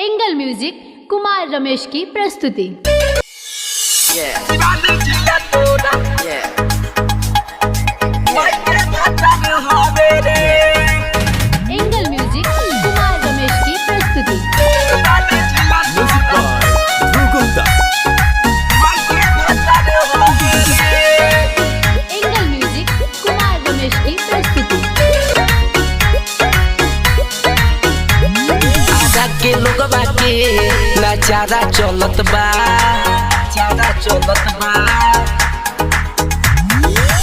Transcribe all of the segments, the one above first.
Angle music Kumar Ramesh की प्रस्तुति। Angle music Kumar Ramesh की प्रस्तुति। एंगल म्यूजिक कुमार रमेश की प्रस्तुति। आजा के लोग बाके नचारा चलत बा, नचारा चलत बा।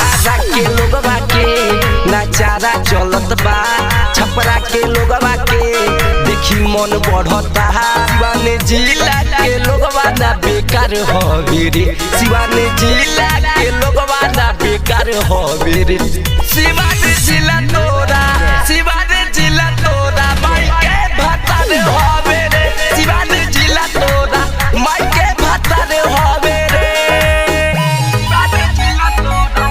आजा के लोग बाके नचारा चलत बा, छपरा के लोग बाके देखी मन बढ़ता। शिवानी जिला के लोग ना बेकार हवे रे, शिवानी जिला के लोग ना बेकार हवे रे। शिवानी जिला तोरा, शिवानी जिला तोरा माई के भाता रे हवे रे। शिवानी जिला तोरा माई के भाता रे हवे रे। शिवानी जिला तोरा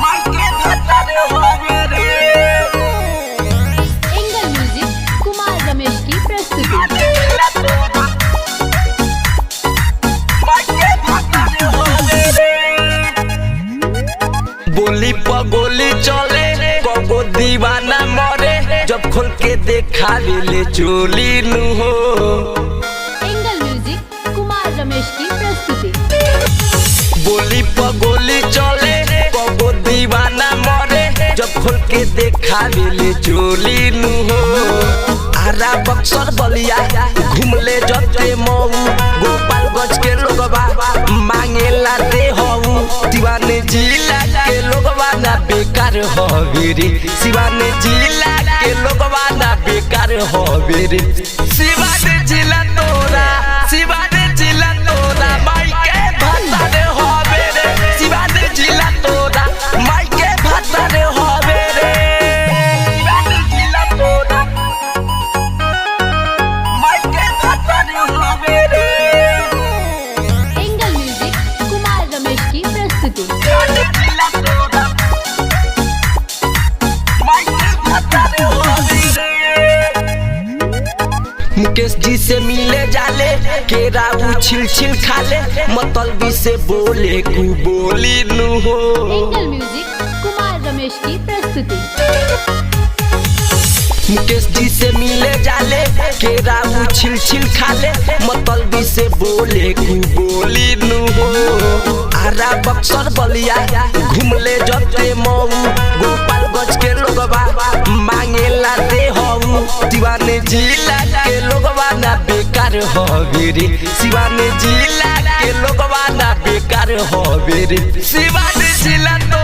माई के भाता रे हवे रे। एंगल म्यूजिक कुमार रमेश की प्रस्तुति। बोली पगोली चले कबो दीवाना मरे, जब खोल के देखा ले चोली नु हो। एंगल म्यूजिक कुमार रमेश की प्रस्तुति। बोली पगोली चले कबो दीवाना मरे, जब खोल के देखा ले चोली नु हो। आरा बक्सर बलिया घूमले जते मऊ, गोपालगंज के लोगबा मांगेला दे हऊ। शिवानी जिला के लोगबा ना बेकार हवे रे, शिवानी जिला के लोगबा ना बेकार हवे रे। शिवानी जिला तोरा, शिवानी जिला तोरा माई के भाता रे हवे रे। शिवानी जिला तोरा माई के भाता रे हवे रे। शिवानी जिला तोरा माई के भाता रे हवे रे। एंगल म्यूजिक कुमार रमेश की प्रस्तुति। मुकेश जी से मिले जाले केरा छिल छिल खाले, मतलबी से बोले कु बोली नु हो। एंगल म्यूजिक कुमार रमेश की प्रस्तुति। मुकेश जी से मिले जाले केरा छिल छिल खाले, मतलबी से बोले कु बोली नु हो। आरा बक्सर बलिया घूमले जते मऊ, गोपालगंज के लोगबा मांगेला दे हऊ। शिवानी जिला के लोगबा ना बेकार हवे रे, शिवानी जिला के लोगबा ना बेकार हवे रे। शिवानी जिला तो